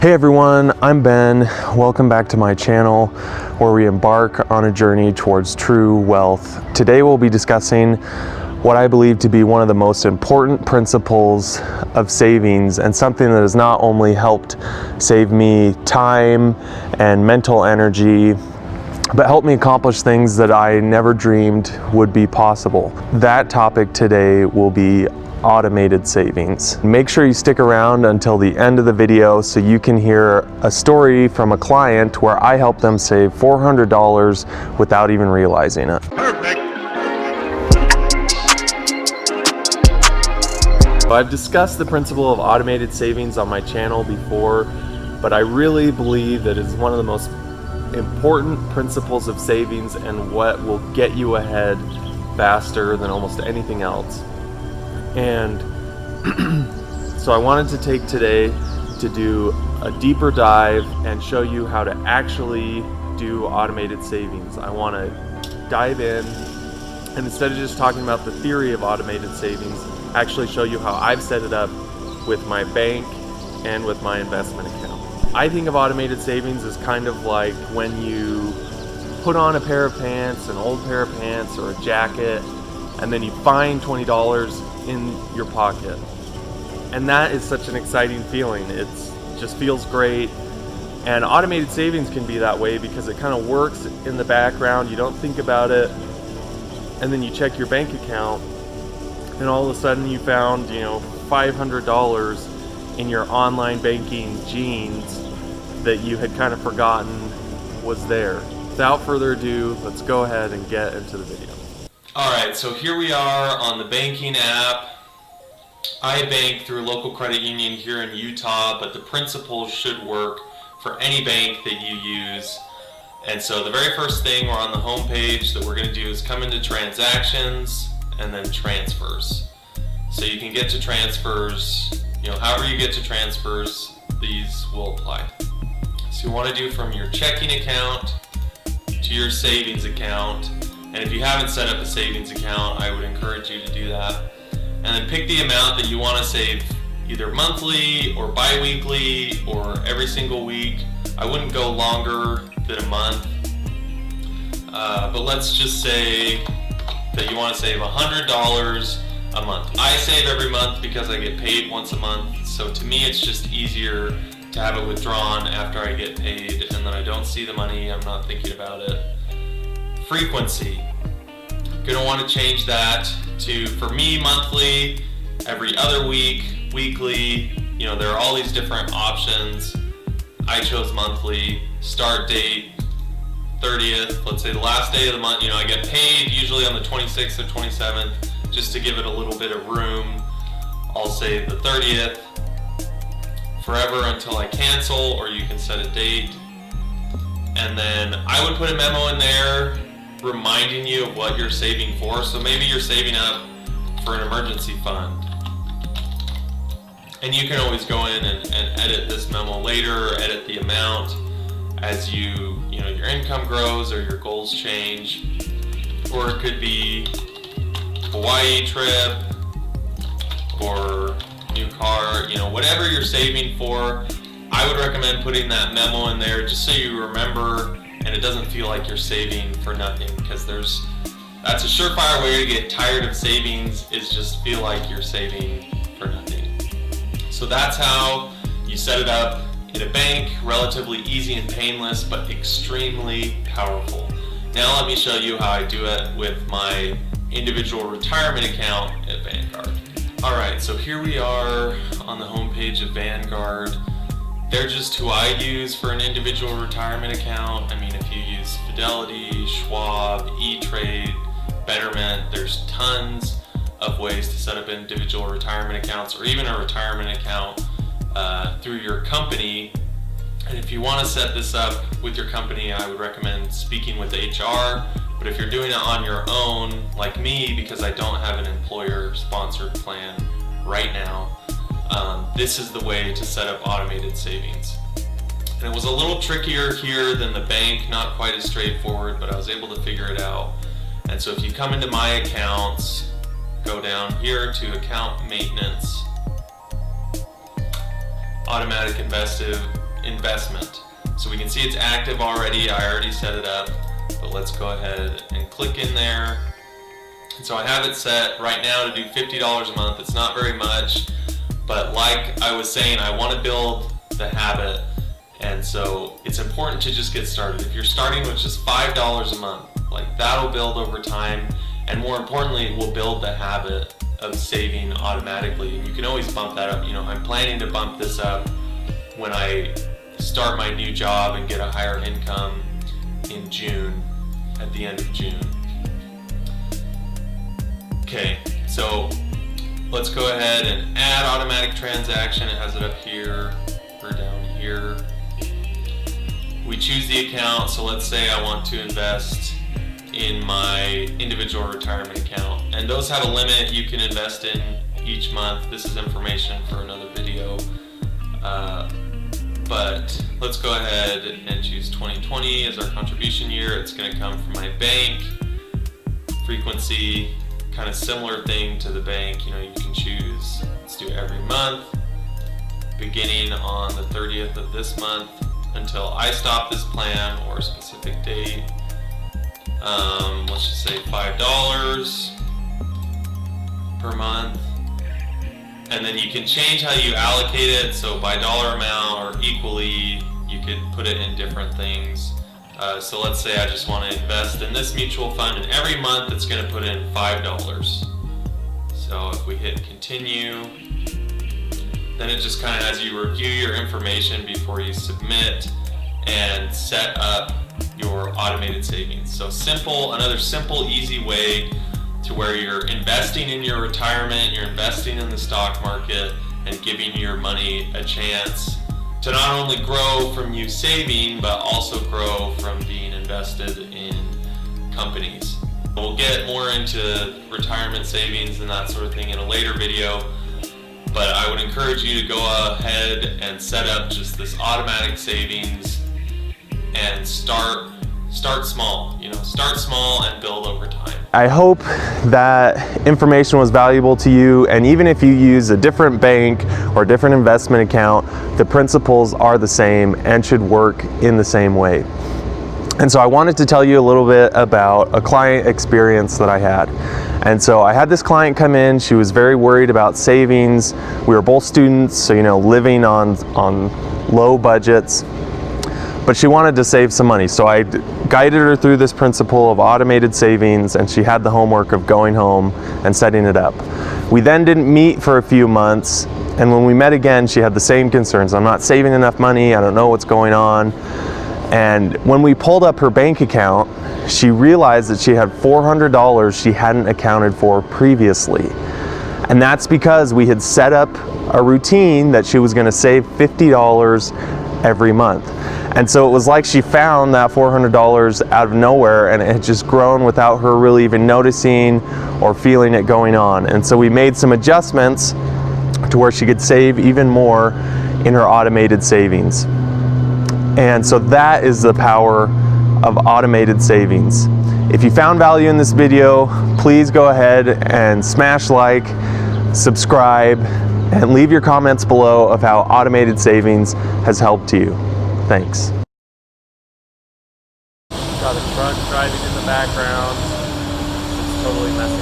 Hey everyone, I'm Ben. Welcome back to my channel where we embark on a journey towards true wealth. Today we'll be discussing what I believe to be one of the most important principles of savings, and something that has not only helped save me time and mental energy, but helped me accomplish things that I never dreamed would be possible. That topic today will be automated savings. Make sure you stick around until the end of the video so you can hear a story from a client where I helped them save $400 without even realizing it. Perfect. I've discussed the principle of automated savings on my channel before, but I really believe that it's one of the most important principles of savings and what will get you ahead faster than almost anything else. And so I wanted to take today to do a deeper dive and show you how to actually do automated savings. I want to dive in, and instead of just talking about the theory of automated savings, actually show you how I've set it up with my bank and with my investment account. I think of automated savings as kind of like when you put on a pair of pants, an old pair of pants or a jacket, and then you find $20 in your pocket. And that is such an exciting feeling. It just feels great. And automated savings can be that way because it kind of works in the background. You don't think about it. And then you check your bank account and all of a sudden you found, $500 in your online banking jeans that you had kind of forgotten was there. Without further ado, let's go ahead and get into the video. Alright, so here we are on the banking app. I bank through a local credit union here in Utah, but the principles should work for any bank that you use. And so the very first thing, we're on the home page that we're going to do is come into transactions and then transfers. So you can get to transfers, however you get to transfers, these will apply. So you want to do from your checking account to your savings account. And if you haven't set up a savings account, I would encourage you to do that. And then pick the amount that you want to save, either monthly or bi-weekly or every single week. I wouldn't go longer than a month. But let's just say that you want to save $100 a month. I save every month because I get paid once a month. So to me, it's just easier to have it withdrawn after I get paid, and then I don't see the money, I'm not thinking about it. Frequency. You're going to want to change that to, for me, monthly, every other week, weekly. There are all these different options. I chose monthly. Start date, 30th. Let's say the last day of the month. I get paid usually on the 26th or 27th, just to give it a little bit of room. I'll say the 30th. Forever until I cancel, or you can set a date. And then I would put a memo in there reminding you of what you're saving for. So maybe you're saving up for an emergency fund. And you can always go in and edit this memo later, edit the amount as your income grows or your goals change. Or it could be Hawaii trip or new car, whatever you're saving for. I would recommend putting that memo in there just so you remember and it doesn't feel like you're saving for nothing, because that's a surefire way to get tired of savings, is just feel like you're saving for nothing. So that's how you set it up in a bank. Relatively easy and painless, but extremely powerful. Now let me show you how I do it with my individual retirement account at Vanguard. Alright, so here we are on the homepage of Vanguard. They're just who I use for an individual retirement account. If you use Fidelity, Schwab, E-Trade, Betterment, there's tons of ways to set up individual retirement accounts, or even a retirement account through your company. And if you want to set this up with your company, I would recommend speaking with HR. But if you're doing it on your own, like me, because I don't have an employer-sponsored plan right now, this is the way to set up automated savings. And it was a little trickier here than the bank, not quite as straightforward, but I was able to figure it out. And so if you come into my accounts, go down here to account maintenance, automatic investment. So we can see it's active already. I already set it up, but let's go ahead and click in there. And so I have it set right now to do $50 a month. It's not very much, but like I was saying, I want to build the habit. And so it's important to just get started. If you're starting with just $5 a month, like that'll build over time. And more importantly, will build the habit of saving automatically. And you can always bump that up. You know, I'm planning to bump this up when I start my new job and get a higher income in June, at the end of June. Okay, so let's go ahead and add automatic transaction. It has it up here or down here. We choose the account, so let's say I want to invest in my individual retirement account. And those have a limit you can invest in each month. This is information for another video. But let's go ahead and choose 2020 as our contribution year. It's going to come from my bank. Frequency, kind of similar thing to the bank. You know, you can choose, let's do every month, beginning on the 30th of this month until I stop this plan or a specific date. Let's just say $5 per month. And then you can change how you allocate it. So by dollar amount or equally, you could put it in different things. So let's say I just want to invest in this mutual fund, and every month it's going to put in $5. So if we hit continue, then it just kind of has you review your information before you submit and set up your automated savings. So simple, another simple, easy way to where you're investing in your retirement, you're investing in the stock market, and giving your money a chance to not only grow from you saving, but also grow from being invested in companies. We'll get more into retirement savings and that sort of thing in a later video, but I would encourage you to go ahead and set up just this automatic savings and start small. You know, start small and build over time. I hope that information was valuable to you, and even if you use a different bank or a different investment account, the principles are the same and should work in the same way. And so I wanted to tell you a little bit about a client experience that I had. And so I had this client come in. She was very worried about savings. We were both students, so you know, living on low budgets. But she wanted to save some money. So I guided her through this principle of automated savings, and she had the homework of going home and setting it up. We then didn't meet for a few months, and when we met again, she had the same concerns. I'm not saving enough money, I don't know what's going on. And when we pulled up her bank account, she realized that she had $400 she hadn't accounted for previously. And that's because we had set up a routine that she was going to save $50 every month. And so it was like she found that $400 out of nowhere, and it had just grown without her really even noticing or feeling it going on. And so we made some adjustments to where she could save even more in her automated savings. And so that is the power of automated savings. If you found value in this video, please go ahead and smash like, subscribe, and leave your comments below of how automated savings has helped you. Thanks. Got a truck driving in the background. It's totally messed